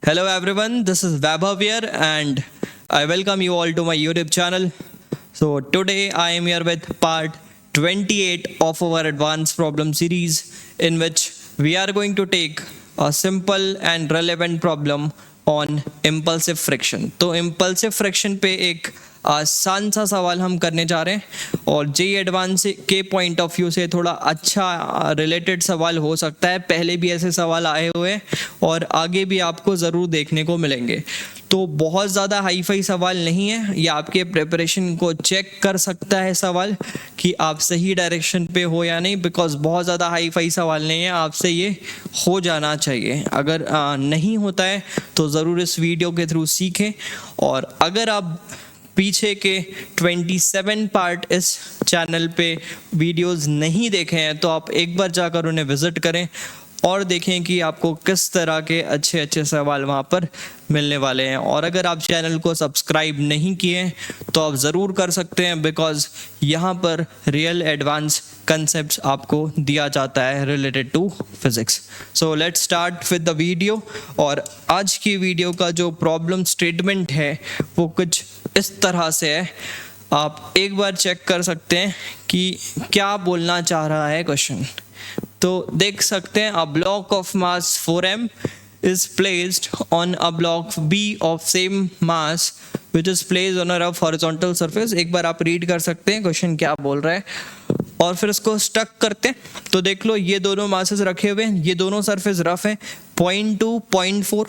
Hello everyone, this is Vaibhav here and I welcome you all to my YouTube channel. So today I am here with part 28 of our advanced problem series in which we are going to take a simple and relevant problem on impulsive friction. तो impulsive friction पे एक आसान सा सवाल हम करने जा रहे हैं और जे एडवांस के पॉइंट ऑफ व्यू से थोड़ा अच्छा रिलेटेड सवाल हो सकता है। पहले भी ऐसे सवाल आए हुए हैं और आगे भी आपको ज़रूर देखने को मिलेंगे। तो बहुत ज़्यादा हाई फाई सवाल नहीं है, ये आपके प्रिपरेशन को चेक कर सकता है सवाल कि आप सही डायरेक्शन पे हो या नहीं, बिकॉज बहुत ज़्यादा हाई फाई सवाल नहीं है, आपसे ये हो जाना चाहिए। अगर नहीं होता है तो ज़रूर इस वीडियो के थ्रू सीखें। और अगर आप पीछे के 27 पार्ट इस चैनल पे वीडियोस नहीं देखे हैं तो आप एक बार जाकर उन्हें विजिट करें और देखें कि आपको किस तरह के अच्छे अच्छे सवाल वहाँ पर मिलने वाले हैं। और अगर आप चैनल को सब्सक्राइब नहीं किए तो आप ज़रूर कर सकते हैं, बिकॉज यहाँ पर रियल एडवांस कंसेप्ट्स आपको दिया जाता है related to physics. So let's start with the video. और आज की वीडियो का जो प्रॉब्लम स्टेटमेंट है वो कुछ इस तरह से है, आप एक बार चेक कर सकते हैं कि क्या बोलना चाह रहा है क्वेश्चन। तो देख सकते हैं, a block of mass 4m is placed on a block B of same mass which is placed on a rough horizontal surface। एक बार आप रीड कर सकते हैं क्वेश्चन क्या बोल रहा है और फिर इसको स्टक करते हैं। तो देख लो, ये दोनों मासेस रखे हुए हैं, ये दोनों सरफेस रफ है। 0.2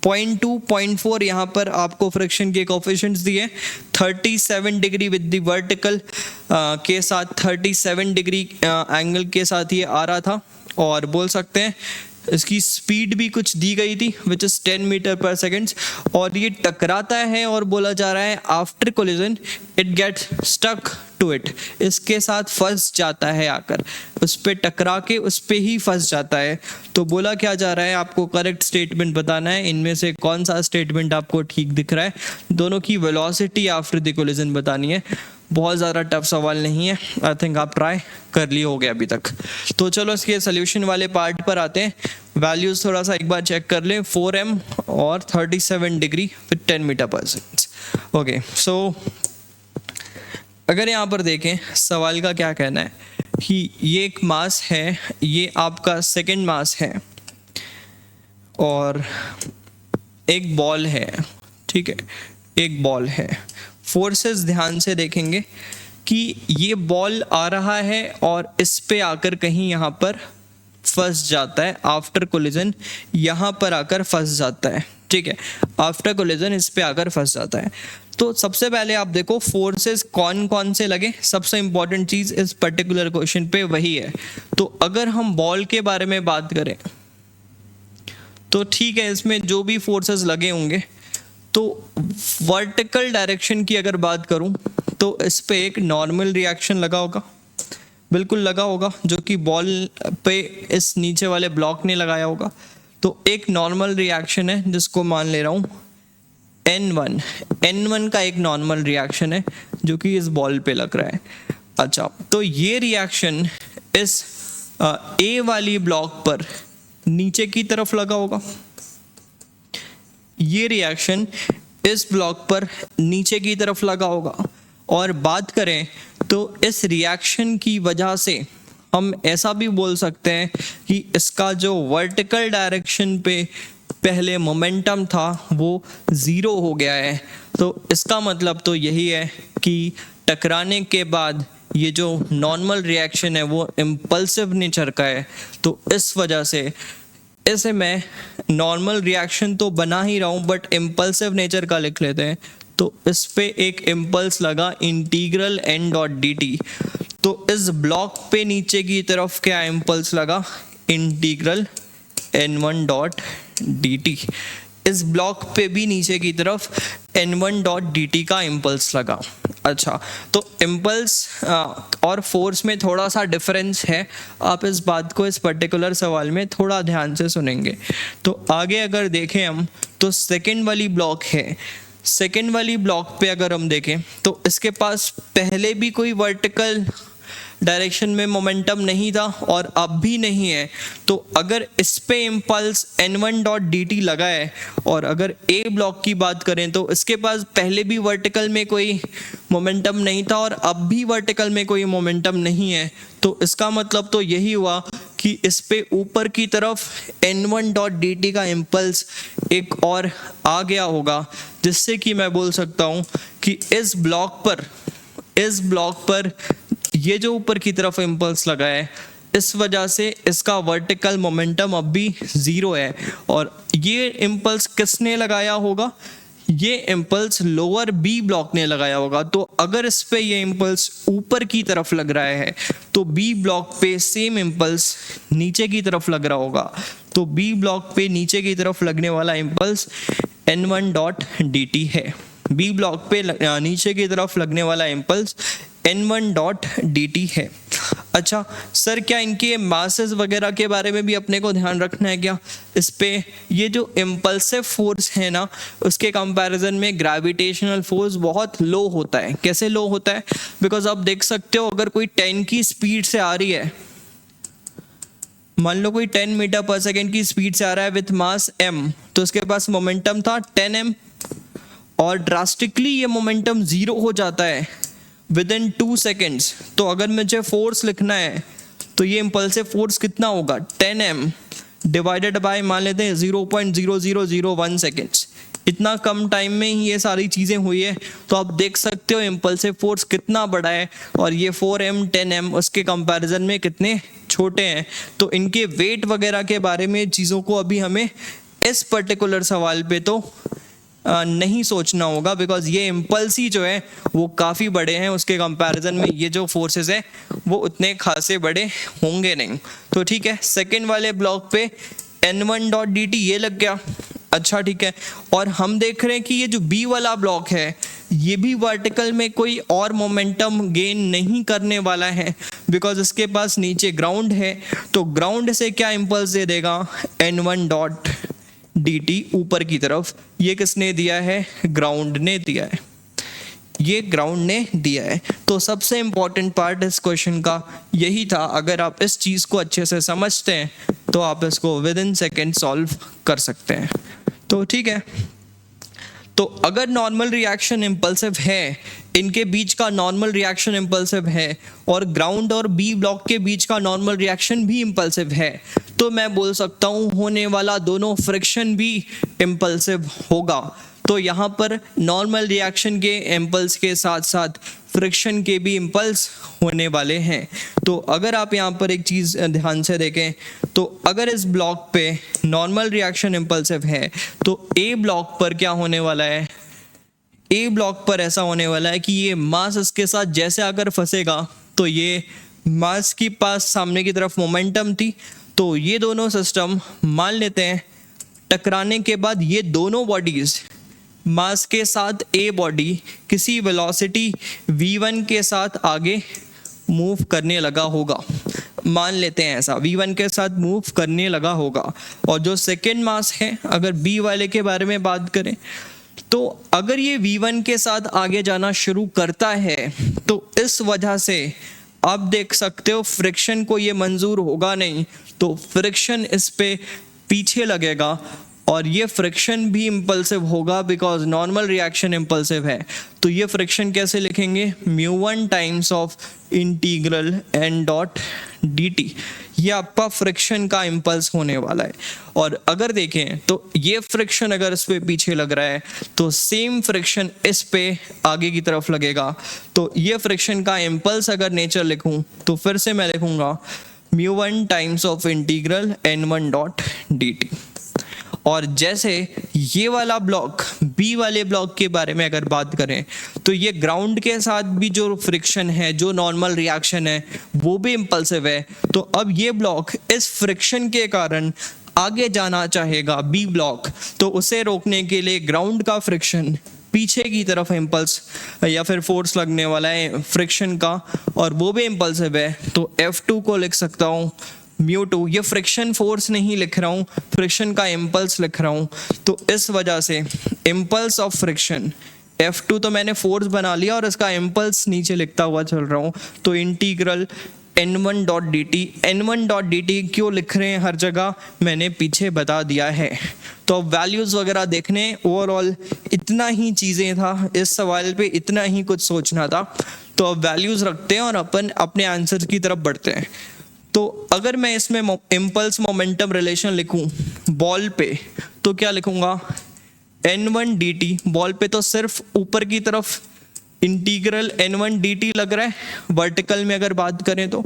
0.4 यहाँ पर आपको फ्रिक्शन के कोफिशिएंट्स दिए। 37 डिग्री विद द वर्टिकल के साथ 37 डिग्री एंगल के साथ ये आ रहा था। और बोल सकते हैं इसकी स्पीड भी कुछ दी गई थी which is 10 meter per second. और ये टकराता है और बोला जा रहा है after collision it gets stuck to it, इसके साथ फंस जाता है, आकर उस पे टकरा के उस पे ही फंस जाता है। तो बोला क्या जा रहा है, आपको करेक्ट स्टेटमेंट बताना है, इनमें से कौन सा स्टेटमेंट आपको ठीक दिख रहा है। दोनों की वेलोसिटी आफ्टर द कोलिजन बतानी है। बहुत ज़्यादा टफ सवाल नहीं है, आई थिंक आप ट्राई कर लिए होगे अभी तक। तो चलो इसके सोल्यूशन वाले पार्ट पर आते हैं। वैल्यूज़ थोड़ा सा एक बार चेक कर लें, 4m और 37 degree with 10 meter per second. Okay, सो अगर यहाँ पर देखें सवाल का क्या कहना है कि ये एक मास है, ये आपका सेकंड मास है और एक बॉल है, ठीक है, एक बॉल है। फोर्सेस ध्यान से देखेंगे कि ये बॉल आ रहा है और इस पे आकर कहीं यहाँ पर फंस जाता है आफ्टर कोलिजन, यहाँ पर आकर फंस जाता है, ठीक है, आफ्टर कोलिजन इस पे आकर फंस जाता है। तो सबसे पहले आप देखो फोर्सेस कौन कौन से लगे, सबसे इंपॉर्टेंट चीज़ इस पर्टिकुलर क्वेश्चन पे वही है। तो अगर हम बॉल के बारे में बात करें तो ठीक है, इसमें जो भी फोर्सेस लगे होंगे, तो वर्टिकल डायरेक्शन की अगर बात करूं तो इस पे एक नॉर्मल रिएक्शन लगा होगा, बिल्कुल लगा होगा, जो कि बॉल पे इस नीचे वाले ब्लॉक ने लगाया होगा। तो एक नॉर्मल रिएक्शन है जिसको मान ले रहा हूं N1 का एक नॉर्मल रिएक्शन है जो कि इस बॉल पे लग रहा है। अच्छा, तो ये रिएक्शन इस A वाली ब्लॉक पर नीचे की तरफ लगा होगा, ये रिएक्शन इस ब्लॉक पर नीचे की तरफ लगा होगा। और बात करें तो इस रिएक्शन की वजह से हम ऐसा भी बोल सकते हैं कि इसका जो वर्टिकल डायरेक्शन पे पहले मोमेंटम था वो ज़ीरो हो गया है। तो इसका मतलब तो यही है कि टकराने के बाद ये जो नॉर्मल रिएक्शन है वो इम्पल्सिव नेचर का है। तो इस वजह से ऐसे मैं नॉर्मल रिएक्शन तो बना ही रहा हूँ बट इम्पल्सिव नेचर का लिख लेते हैं। तो इस पे एक इम्पल्स लगा integral n dot D T. तो इस ब्लॉक पे नीचे की तरफ क्या इम्पल्स लगा, integral n1 dot D T. इस ब्लॉक पे भी नीचे की तरफ n1 डॉट डी टी का इम्पल्स लगा। अच्छा, तो इम्पल्स और फोर्स में थोड़ा सा डिफरेंस है, आप इस बात को इस पर्टिकुलर सवाल में थोड़ा ध्यान से सुनेंगे। तो आगे अगर देखें हम तो सेकंड वाली ब्लॉक है, सेकंड वाली ब्लॉक पे अगर हम देखें तो इसके पास पहले भी कोई वर्टिकल डायरेक्शन में मोमेंटम नहीं था और अब भी नहीं है, तो अगर इस पे इम्पल्स n1.dt लगा है और अगर ए ब्लॉक की बात करें तो इसके पास पहले भी वर्टिकल में कोई मोमेंटम नहीं था और अब भी वर्टिकल में कोई मोमेंटम नहीं है, तो इसका मतलब तो यही हुआ कि इस पे ऊपर की तरफ n1.dt का इम्पल्स एक और आ गया होगा, जिससे कि मैं बोल सकता हूँ कि इस ब्लॉक पर ये जो ऊपर की तरफ इम्पल्स लगा है, इस वजह से इसका वर्टिकल मोमेंटम अब भी ज़ीरो है। और ये इम्पल्स किसने लगाया होगा? ये इम्पल्स लोअर बी ब्लॉक ने लगाया होगा। तो अगर इस पे ये इम्पल्स ऊपर की तरफ लग रहा है तो बी ब्लॉक पे सेम इम्पल्स नीचे की तरफ लग रहा होगा। तो बी ब्लॉक पे नीचे की तरफ लगने वाला इम्पल्स n1.dt है। बी ब्लॉक पे नीचे की तरफ लगने वाला इम्पल्स n1.dt है। अच्छा सर, क्या इनके मासेस वगैरह के बारे में भी अपने को ध्यान रखना है क्या? इस पे ये जो इम्पल्सिव फोर्स है ना, उसके कंपैरिजन में ग्रेविटेशनल फोर्स बहुत लो होता है। कैसे लो होता है? बिकॉज आप देख सकते हो, अगर कोई 10 की स्पीड से आ रही है, मान लो कोई 10 मीटर पर सेकेंड की स्पीड से आ रहा है विथ मास m, तो उसके पास मोमेंटम था 10m और ड्रास्टिकली ये मोमेंटम ज़ीरो हो जाता है विद इन 2 सेकेंड्स। तो अगर मुझे फोर्स लिखना है तो ये इम्पल्सिव फोर्स कितना होगा? 10m डिवाइडेड बाय मान लेते हैं 0.0001 सेकेंड्स। इतना कम टाइम में ही ये सारी चीज़ें हुई है, तो आप देख सकते हो इम्पल्सिव फोर्स कितना बड़ा है और ये 4m 10m उसके कंपैरिजन में कितने छोटे हैं। तो इनके वेट वगैरह के बारे में चीज़ों को अभी हमें इस पर्टिकुलर सवाल पे तो नहीं सोचना होगा, बिकॉज ये इम्पल्स ही जो है वो काफ़ी बड़े हैं, उसके कंपैरिजन में ये जो फोर्सेस है वो उतने खासे बड़े होंगे नहीं। तो ठीक है, सेकंड वाले ब्लॉक पे n1.dt ये लग गया। अच्छा ठीक है, और हम देख रहे हैं कि ये जो बी वाला ब्लॉक है ये भी वर्टिकल में कोई और मोमेंटम गेन नहीं करने वाला है, बिकॉज इसके पास नीचे ग्राउंड है। तो ग्राउंड से क्या इम्पल्स दे देगा? n1.dt ऊपर की तरफ। ये किसने दिया है? ग्राउंड ने दिया है, ये ग्राउंड ने दिया है। तो सबसे इंपॉर्टेंट पार्ट इस क्वेश्चन का यही था। अगर आप इस चीज़ को अच्छे से समझते हैं तो आप इसको विद इन सेकेंड सॉल्व कर सकते हैं। तो ठीक है, तो अगर नॉर्मल रिएक्शन इम्पल्सिव है, इनके बीच का नॉर्मल रिएक्शन इम्पल्सिव है और ग्राउंड और बी ब्लॉक के बीच का नॉर्मल रिएक्शन भी इम्पल्सिव है, तो मैं बोल सकता हूँ होने वाला दोनों फ्रिक्शन भी इम्पल्सिव होगा। तो यहाँ पर नॉर्मल रिएक्शन के इम्पल्स के साथ साथ फ्रिक्शन के भी इम्पल्स होने वाले हैं। तो अगर आप यहाँ पर एक चीज़ ध्यान से देखें, तो अगर इस ब्लॉक पे नॉर्मल रिएक्शन इम्पल्सिव है तो ए ब्लॉक पर क्या होने वाला है? ए ब्लॉक पर ऐसा होने वाला है कि ये मास इसके साथ जैसे अगर फंसेगा तो ये मास के पास सामने की तरफ मोमेंटम थी, तो ये दोनों सिस्टम मान लेते हैं टकराने के बाद ये दोनों बॉडीज़ मास के साथ ए बॉडी किसी वेलोसिटी v1 के साथ आगे मूव करने लगा होगा। मान लेते हैं ऐसा v1 के साथ मूव करने लगा होगा। और जो सेकेंड मास है, अगर b वाले के बारे में बात करें, तो अगर ये v1 के साथ आगे जाना शुरू करता है तो इस वजह से आप देख सकते हो फ्रिक्शन को ये मंजूर होगा नहीं, तो फ्रिक्शन इस पे पीछे लगेगा और ये फ्रिक्शन भी इम्पल्सिव होगा बिकॉज नॉर्मल रिएक्शन इम्पल्सिव है। तो ये फ्रिक्शन कैसे लिखेंगे? μ1 टाइम्स ऑफ इंटीग्रल n.dt। ये आपका फ्रिक्शन का इम्पल्स होने वाला है। और अगर देखें तो ये फ्रिक्शन अगर इस पे पीछे लग रहा है तो सेम फ्रिक्शन इस पे आगे की तरफ लगेगा। तो ये फ्रिक्शन का इम्पल्स अगर नेचर लिखूं तो फिर से मैं लिखूंगा μ1 टाइम्स ऑफ इंटीग्रल n1.dt। और जैसे ये वाला ब्लॉक बी वाले ब्लॉक के बारे में अगर बात करें तो ये ग्राउंड के साथ भी जो फ्रिक्शन है, जो नॉर्मल रिएक्शन है, वो भी इम्पल्सिव है। तो अब ये ब्लॉक इस फ्रिक्शन के कारण आगे जाना चाहेगा बी ब्लॉक, तो उसे रोकने के लिए ग्राउंड का फ्रिक्शन पीछे की तरफ इम्पल्स या फिर फोर्स लगने वाला है फ्रिक्शन का, और वो भी इम्पल्सिव है। तो F2 को लिख सकता हूँ μ2। ये फ्रिक्शन फोर्स नहीं लिख रहा हूँ, फ्रिक्शन का इम्पल्स लिख रहा हूँ। तो इस वजह से इम्पल्स ऑफ फ्रिक्शन F2 तो मैंने फोर्स बना लिया और इसका इम्पल्स नीचे लिखता हुआ चल रहा हूँ, तो इंटीग्रल n1.dt क्यों लिख रहे हैं हर जगह मैंने पीछे बता दिया है। तो अब वैल्यूज़ वगैरह देखने, ओवरऑल इतना ही चीज़ें था इस सवाल पे, इतना ही कुछ सोचना था। तो अब वैल्यूज़ रखते हैं और अपन अपने आंसर की तरफ बढ़ते हैं। तो अगर मैं इसमें इम्पल्स मोमेंटम रिलेशन लिखूं बॉल पे, तो क्या लिखूंगा, n1dt, बॉल पे तो सिर्फ ऊपर की तरफ इंटीग्रल n1dt लग रहा है वर्टिकल में अगर बात करें तो,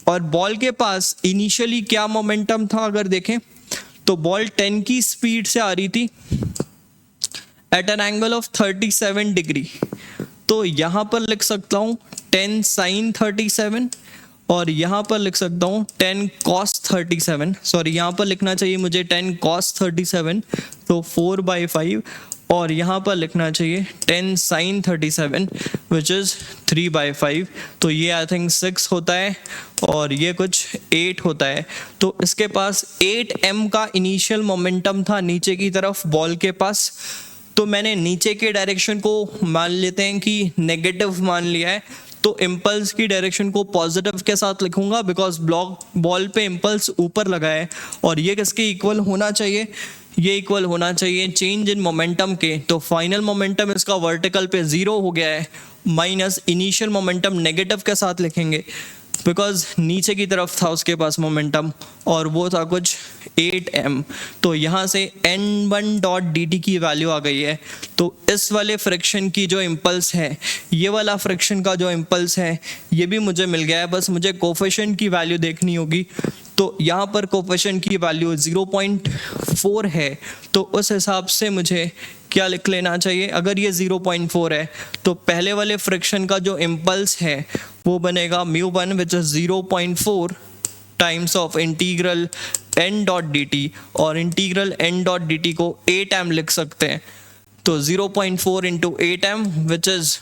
और बॉल के पास इनिशियली क्या मोमेंटम था अगर देखें तो बॉल 10 की स्पीड से आ रही थी at an angle of 37 degree. तो यहाँ पर लिख सकता हूँ 10 sin 37 और यहाँ पर लिख सकता हूँ 10 cos 37, सॉरी यहाँ पर लिखना चाहिए मुझे 10 cos 37, तो 4/5, और यहाँ पर लिखना चाहिए 10 sin 37 विच इज़ 3/5, तो ये आई थिंक 6 होता है और ये कुछ 8 होता है। तो इसके पास 8m का इनिशियल मोमेंटम था नीचे की तरफ बॉल के पास। तो मैंने नीचे के डायरेक्शन को मान लेते हैं कि नेगेटिव मान लिया है, तो इम्पल्स की डायरेक्शन को पॉजिटिव के साथ लिखूंगा बिकॉज बॉल पे इम्पल्स ऊपर लगा है, और ये किसके इक्वल होना चाहिए, ये इक्वल होना चाहिए चेंज इन मोमेंटम के। तो फाइनल मोमेंटम इसका वर्टिकल पे 0 हो गया है, माइनस इनिशियल मोमेंटम नेगेटिव के साथ लिखेंगे बिकॉज नीचे की तरफ था उसके पास मोमेंटम और वो था कुछ 8m। तो यहाँ से n1.dt की वैल्यू आ गई है। तो इस वाले फ्रिक्शन की जो इम्पल्स है, ये वाला फ्रिक्शन का जो इम्पल्स है, ये भी मुझे मिल गया है। बस मुझे कोफिशिएंट की वैल्यू देखनी होगी। तो यहाँ पर कोफिशिएंट की वैल्यू 0.4 है, तो उस हिसाब से मुझे क्या लिख लेना चाहिए, अगर ये 0.4 है तो पहले वाले फ्रिक्शन का जो इम्पल्स है वो बनेगा μ1 which is 0.4 times of integral n.dt, और इंटीग्रल n.dt को 8m लिख सकते हैं। तो 0.4 इंटू 8m विच इज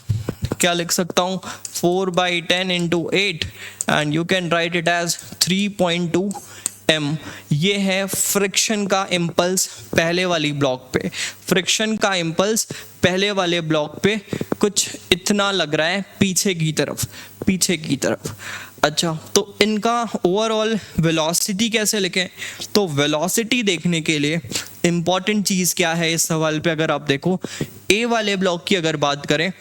क्या लिख सकता हूँ 4/10 into 8 and you can write it as 3.2m। ये है फ्रिक्शन का इम्पल्स पहले वाली ब्लॉक पे। फ्रिक्शन का इम्पल्स पहले वाले ब्लॉक पे कुछ इतना लग रहा है पीछे की तरफ। अच्छा, तो इनका ओवरऑल वेलोसिटी कैसे लिखें, तो वेलोसिटी देखने के लिए इम्पॉर्टेंट चीज़ क्या है इस सवाल पे, अगर आप देखो ए वाले ब्लॉक की अगर बात करें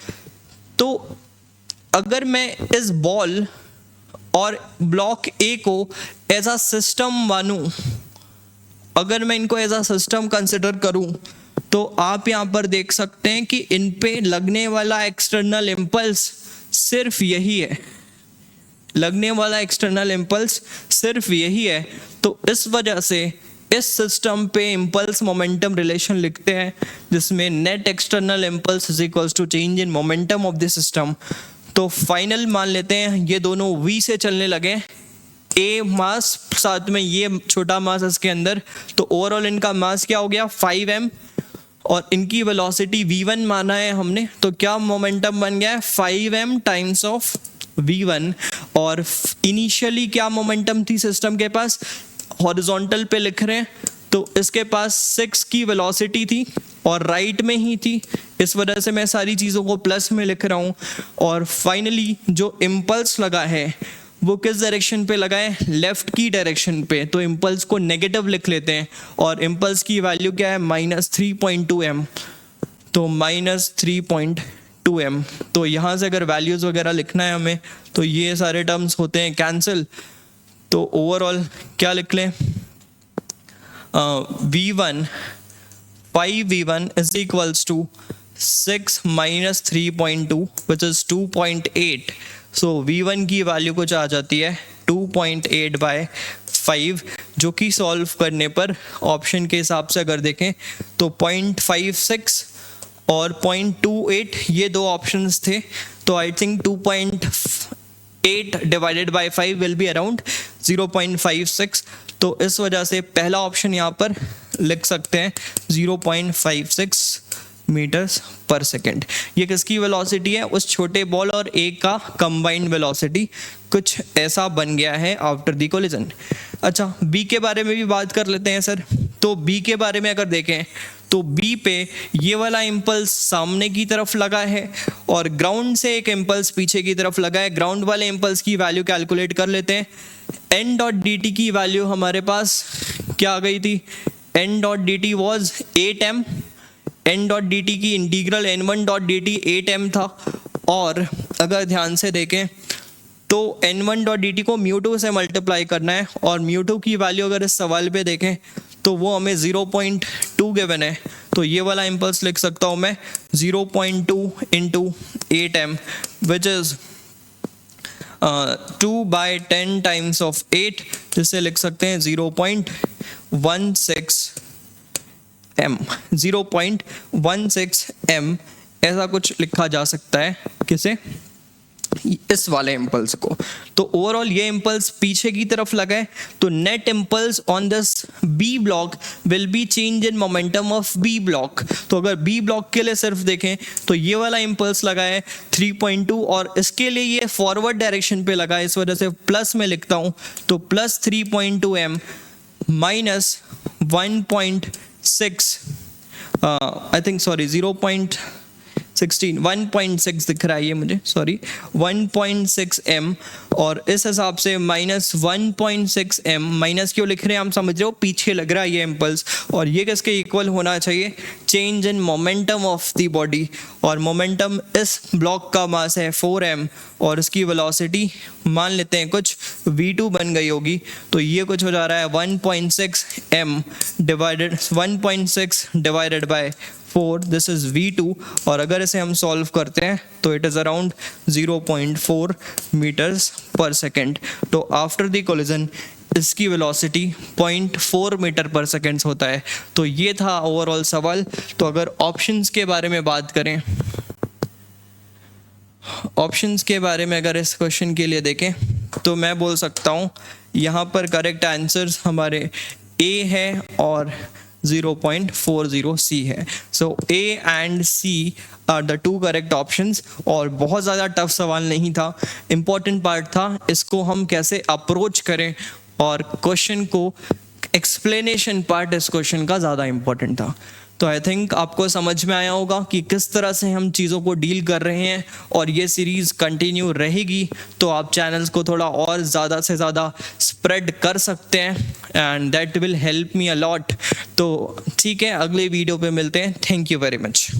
तो अगर मैं इस बॉल और ब्लॉक ए को एज अ सिस्टम मानूं, अगर मैं इनको एज अ सिस्टम कंसिडर करूं, तो आप यहाँ पर देख सकते हैं कि इन पे लगने वाला एक्सटर्नल इम्पल्स सिर्फ यही है, लगने वाला एक्सटर्नल इम्पल्स सिर्फ यही है। तो इस वजह से इस सिस्टम पे इम्पल्स मोमेंटम रिलेशन लिखते हैं जिसमें net external impulse is equals to change in momentum of the system. तो फाइनल मान लेते हैं ये दोनों v से चलने लगे, a मास साथ में ये छोटा मास इसके अंदर, तो ओवरऑल इनका मास क्या हो गया 5m, और इनकी वेलोसिटी v1 माना है हमने, तो क्या मोमेंटम बन गया है 5m टाइम्स ऑफ v1। और इनिशियली क्या मोमेंटम थी सिस्टम के पास, हॉरिजॉन्टल पे लिख रहे हैं तो इसके पास 6 की वेलोसिटी थी और राइट में ही थी, इस वजह से मैं सारी चीज़ों को प्लस में लिख रहा हूँ। और फाइनली जो इम्पल्स लगा है वो किस डायरेक्शन पे लगा है, लेफ्ट की डायरेक्शन पे, तो इम्पल्स को नेगेटिव लिख लेते हैं और इम्पल्स की वैल्यू क्या है -3.2m, तो -3.2m। तो यहाँ से अगर वैल्यूज़ वगैरह लिखना है हमें तो ये सारे टर्म्स होते हैं कैंसिल। तो ओवरऑल क्या लिख लें, v1 5v1 is equals to 6 minus 3.2 which is 2.8। so v1 की वैल्यू कुछ आ जाती है 2.8/5, जो कि सॉल्व करने पर ऑप्शन के हिसाब से अगर देखें तो 0.56 और 0.28 ये दो ऑप्शंस थे। तो I think 2.8 divided by 5 will be around 0.56। तो इस वजह से पहला ऑप्शन यहाँ पर लिख सकते हैं 0.56 मीटर्स पर सेकेंड। ये किसकी वेलोसिटी है, उस छोटे बॉल और ए का कंबाइंड वेलोसिटी कुछ ऐसा बन गया है आफ्टर द कोलिजन। अच्छा, बी के बारे में भी बात कर लेते हैं सर। तो बी के बारे में अगर देखें तो बी पे ये वाला इम्पल्स सामने की तरफ लगा है और ग्राउंड से एक इम्पल्स पीछे की तरफ लगा है। ग्राउंड वाले इम्पल्स की वैल्यू कैलकुलेट कर लेते हैं। एन डॉट डी टी की वैल्यू हमारे पास क्या आ गई थी, N dot D T was 8m, N dot D T की integral N one dot D T 8m था। और अगर ध्यान से देखें तो n1 डॉट डी टी को म्यू2 से मल्टीप्लाई करना है और म्यू2 की वैल्यू अगर इस सवाल पे देखें तो वो हमें 0.2 गिवन है। तो ये वाला इम्पल्स लिख सकता हूँ मैं 0.2 into 8m which is 2/10 times of 8, जिससे लिख सकते हैं 0.16m ऐसा कुछ लिखा जा सकता है किसे, इस वाले इम्पल्स को। तो ओवरऑल ये इम्पल्स पीछे की तरफ लगा है, तो net impulse on this B block will be change in momentum of B block. तो अगर बी ब्लॉक के लिए सिर्फ देखें तो ये वाला इम्पल्स लगा है 3.2 और इसके लिए ये फॉरवर्ड डायरेक्शन पे लगा है, इस वजह से प्लस में लिखता हूँ। तो plus 3.2m minus 1.6 I think sorry 1.6 दिख रहा है ये मुझे, सॉरी 1.6m और इस हिसाब से माइनस 1.6m, माइनस क्यों लिख रहे हैं हम समझ रहे हो, पीछे लग रहा है ये इम्पल्स और ये किसके इक्वल होना चाहिए, change in momentum of the body. और मोमेंटम इस ब्लॉक का मास है 4m और इसकी वेलोसिटी मान लेते हैं कुछ v2 बन गई होगी। तो ये कुछ हो जा रहा है 1.6m divided 1.6 divided by 4, this is v2 और अगर इसे हम सॉल्व करते हैं तो इट इज़ अराउंड 0.4 मीटर्स पर सेकेंड। तो आफ्टर द कोलिजन इसकी वेलोसिटी 0.4 मीटर पर सेकेंड होता है। तो ये था ओवरऑल सवाल। तो अगर ऑप्शंस के बारे में बात करें, ऑप्शंस के बारे में अगर इस क्वेश्चन के लिए देखें तो मैं बोल सकता हूँ यहाँ पर करेक्ट आंसर्स हमारे ए है और 0.40 C है। So A and C are the two correct options और बहुत ज़्यादा टफ सवाल नहीं था, इम्पॉर्टेंट पार्ट था इसको हम कैसे अप्रोच करें और क्वेश्चन को एक्सप्लेनेशन पार्ट इस क्वेश्चन का ज़्यादा इम्पॉर्टेंट था। तो आई थिंक आपको समझ में आया होगा कि किस तरह से हम चीज़ों को डील कर रहे हैं और ये सीरीज़ कंटिन्यू रहेगी। तो आप चैनल्स को थोड़ा और ज़्यादा से ज़्यादा स्प्रेड कर सकते हैं and that will help me a lot. तो ठीक है, अगले वीडियो पे मिलते हैं। Thank you very much.